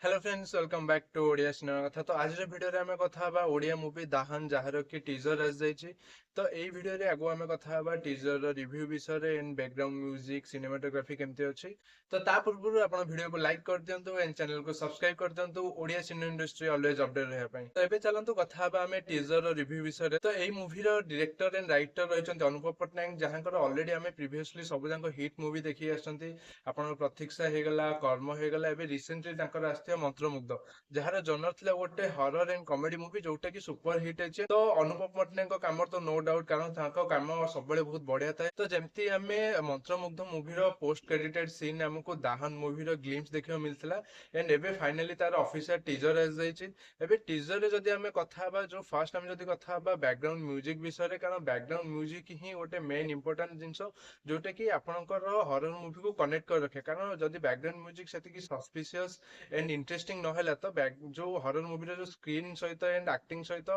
Hello friends, welcome back to Odia cinema कथा। तो आज भिडियो रे आमे कथा हबा ओडिया मूवी दाहन जहार कि टीजर आस जाइछि। तो एई भिडियो रे आगो आमे कथा हबा टीजर रो रिव्यू विषय रे एंड बैकग्राउंड म्यूजिक सिनेमेटोग्राफी केमते अछि। तो ता पूर्व आपण वीडियो को लाइक कर दियंतु एंड चैनल को सब्सक्राइब कर दियंतु Odia cinema industry always update रहय पई। तो एबे चलंतु कथा हबा आमे टीजर रो रिव्यू विषय रे। तो एई मूवी रो डायरेक्टर एंड राइटर रहिचंती अनुपम पटनायक, जहांकर ऑलरेडी आमे प्रीवियसली सब जांको हिट मूवी देखि आछंती। आपण प्रतीक्षा हे गला, कर्म हे गला, एबे रिसेंटली तांकर आस्ते मंत्रमुग्ध, जार जनर थिला गोटे हरर एंड कॉमेडी मूवी जोटा कि सुपर हिट अछि। तो अनुपम पटनायक को काम तो नो डाउट, कारण तांको काम सब बेले बहुत बढ़िया थाए। तो जेमती आमे मंत्रमुग्ध मूवी रो पोस्ट क्रेडिटेड सीन हमको दाहन मूवी रो ग्लिम्स देखियो मिलथिला। एंड एबे फाइनली तार ऑफिशियल टीजर आस जाइछि। एबे टीजर रे जदी आमे कथा हबा, जो फर्स्ट आमे जदी कथा हबा बैकग्राउंड म्यूजिक विषय रे, कारण बैकग्राउंड म्यूजिक ही गोटे मेन इंपोर्टेंट जिंसो जोटा कि आपनकर हरर मूवी को कनेक्ट कर रखे। कारण जदी बैकग्राउंड म्यूजिक सेति कि सस्पिशियस एंड इंटरेस्टिंग नहला, तो जो हरर मूवी जो स्क्रीन सहित एंड एक्टिंग सहित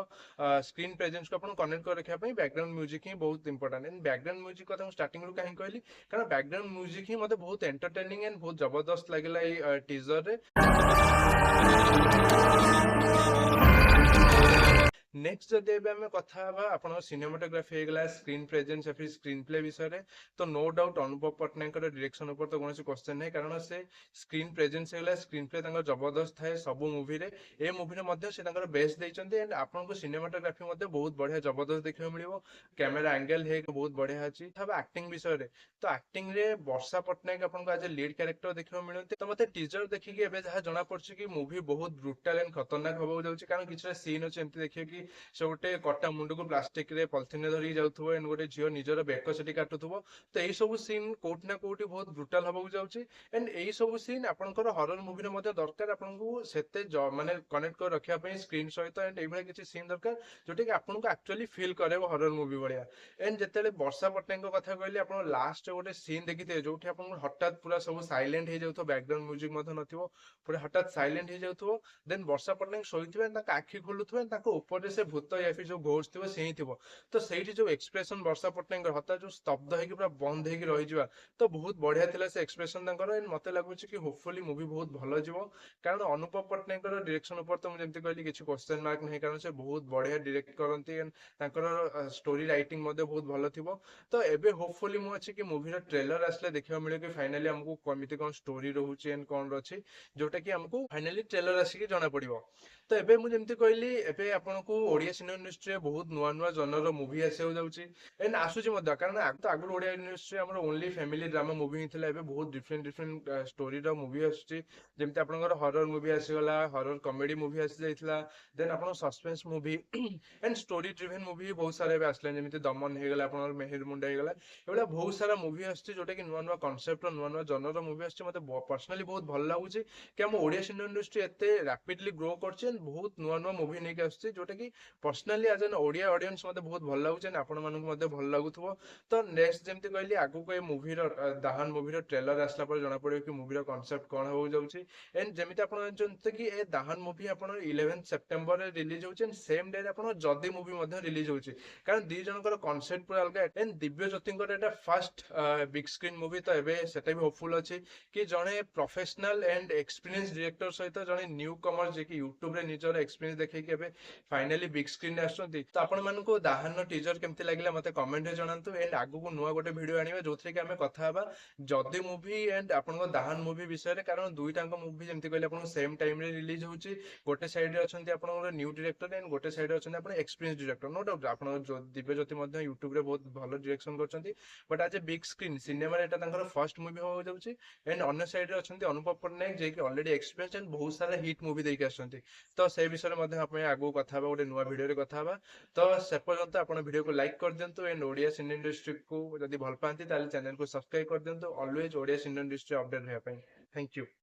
स्क्रीन प्रेजेंस को अपन कनेक्ट कर रखा बैकग्राउंड म्यूजिक ही बहुत इंपोर्टेंट। एंड बैकग्राउंड म्यूजिक कथा स्टार्टिंग रू कहीं कहली, कारण बैकग्राउंड म्यूजिक ही मते बहुत एंटरटेनिंग एंड बहुत जबरदस्त लगिला ए टीजर रे। नेक्स्ट जदि एबे हमें कथा हबा आपण सिनेमेटोग्राफी हे गला, स्क्रीन प्रेजेंस या फिर स्क्रीन प्ले विषय रे, तो नो डाउट अनुपम पटनायक डायरेक्शन ऊपर तो कोनोसी क्वेश्चन नहीं, कारण से स्क्रीन प्रेजेंस हे गला, स्क्रीन प्ले तांकर जबरदस्त थाए सब मूवी रे। ए मूवी रे मध्ये से तांकर बेस्ट दैचंती। एंड आपन को सिनेमेटोग्राफी मध्ये बहुत बढ़िया जबरदस्त देखियो मिलिवो। कैमरा एंगल हे बहुत बढ़िया अछि। तबे एक्टिंग विषय रे, तो एक्टिंग रे वर्षा पटनायक आपन को एज ए लीड कैरेक्टर देखियो मिलते। तो मते टीजर देखि के एबे जहा जणा पड़छि कि मूवी बहुत ब्रूटल एंड खतरनाक होबो जाउछि, कारण किछरा सीन अछि एमति देखियो कि से गोटे कटा मुंड को प्लास्टिक रे पॉलिथिन रे धरिक जाउथबो एंड गोटे झियो निजर बेक सेठी काटुथबो। तो एई सब सीन कोउट ना कोउटी बहुत ब्रूटल होबो जाउछि। एंड एई सब सीन आपनकर हरर मूवी रे मध्ये दरकार, आपनको सेते माने कनेक्ट कर रखिया पई स्क्रीन सहित। एंड एई भले किछि सीन दरकार जोटे कि आपनको एक्चुअली फील करेबो हरर मूवी बढिया। एंड जेतेले वर्षा पटनायक को कथा कहली, आपण लास्ट गोटे सीन देखिथे जोठी आपन हठात पूरा सब साइलेंट हे जाउथो, बैकग्राउंड म्यूजिक मध्ये नथिवो, पूरा हठात साइलेंट हे जाउथो। देन वर्षा पटनायक सोइथिबे, ताका आखि खोलुथबे, ताको ऊपर से भूत या फिर जो घोष थिबो सेही थिबो। तो सेठी जो एक्सप्रेशन वर्षा पटनायक हठात जो स्तब्ध हेकी पूरा बंद हेकी रहि जिवा, तो बहुत बढ़िया थिला से एक्सप्रेशन तांकर। एंड मते लागुछि कि होपफुली मूवी बहुत भलो जिवो, कारण अनुपम पटनायक डायरेक्शन ऊपर तो जेमति कहली किछि क्वेश्चन मार्क नहीं, कारण से बहुत बढ़िया डायरेक्ट करंती। एंड तांकर स्टोरी राइटिंग मध्ये बहुत भलो थिबो। तो एबे होपफुली मु अछि कि मूवी रो ट्रेलर आसले देखिबा मिले कि फाइनली हमको कमिति कोन स्टोरी रहउछि एंड कोन रछि, जोटा कि हमको फाइनली ट्रेलर आसी कि जाना पड़िबो। तो एबे मु जेमति कहली, एबे आपनको ओडिया सिनेमा इंडस्ट्री रे बहुत नुआ नुआ जनर रो मूवी आसे जाउछि एंड आसुछि मध्ये। कारण आगु ओडिया इंडस्ट्री हमर ओनली फैमिली ड्रामा मूवी ही थिला, एबे बहुत डिफरेंट डिफरेंट स्टोरी रो मूवी आसुछि। जेमति आपनकर हरर मूवी आसी गला, हरर कॉमेडी मूवी आसी जाइथिला, देन आपन suspense movie and story driven movie बहुत सारे एबे आसले, जेमति दमन हे गला, आपनकर मेहर मुंडा हे गला। एबेला बहुत सारा मूवी आसुछि जोटा कि नुआ नुआ कांसेप्ट रो नुआ नुआ जनर रो मूवी आसुछि। मते पर्सनली बहुत भल लागुछि कि हम ओडिया सिनेमा इंडस्ट्री एते रैपिडली ग्रो करछि एंड बहुत नुआ नुआ मूवी नै के आसुछि, जोटा कि personally as an Odia audience मते बहुत भल लागुछि एंड आपण मानक मते भल लागुथबो। तो नेक्स्ट जेमति कहली, आगु को ए मूवी रो दाहन मूवी रो ट्रेलर आसला पर जणा पड़ियो कि मूवी रो कांसेप्ट कोन हो जाउछि। एंड जेमिति आपण जानते कि ए दाहन मूवी आपण 11 सितंबर रे रिलीज होछि एंड सेम डे रे आपण जदी मूवी मध्ये रिलीज होछि, कारण दी जनकर कांसेप्ट पूरा अलग। And Divya ज्योतिंकर Etah first big screen movie, तो एबे सेटा भी होपफुल अछि कि जणे प्रोफेशनल एंड एक्सपीरियंस डायरेक्टर सहित जणे न्यू कमर जे कि यूट्यूब रे निजर एक्सपीरियंस देखै कि एबे फाइनली बिग स्क्रीन रे आछंती। तो आपण मानको दाहन नो टीजर केमति लागिला मते कमेंट रे जणांतु। एंड आगु को नुवा गोटे वीडियो आनिबा जोथरे कि हमें कथा हबा जदी मूवी एंड आपण को दाहन मूवी विषय रे, कारण दुईटांको मूवी जेमति कहले आपण सेम टाइम रे रिलीज होछि। गोटे साइड रे अछंती आपण न्यू डायरेक्टर एंड गोटे साइड रे अछंती आपण एक्सपीरियंस डायरेक्टर। नो डाउट आपण दिव्य ज्योति मध्ये यूट्यूब रे बहुत भलो डायरेक्शन करछंती, बट आज ए बिग स्क्रीन सिनेमा रे एटा तांकर फर्स्ट मूवी हो जाउछि। एंड अन्य साइड रे अछंती अनुपम पटनायक, जे कि ऑलरेडी एक्सपीरियंस एंड बहुत सारा हिट मूवी देके आछंती। तो से विषय मध्ये आपण आगु कथा हबा, गोटे नुवा वीडियो रे कथा हबा। तो से पर्यंत आपण वीडियो को लाइक कर दियंतु एंड ओडिया सिने इंडस्ट्री को जदी भल पांती ताले चैनल को सब्सक्राइब कर दियंतु, ऑलवेज ओडिया सिने इंडस्ट्री अपडेट रहय पई। Thank you.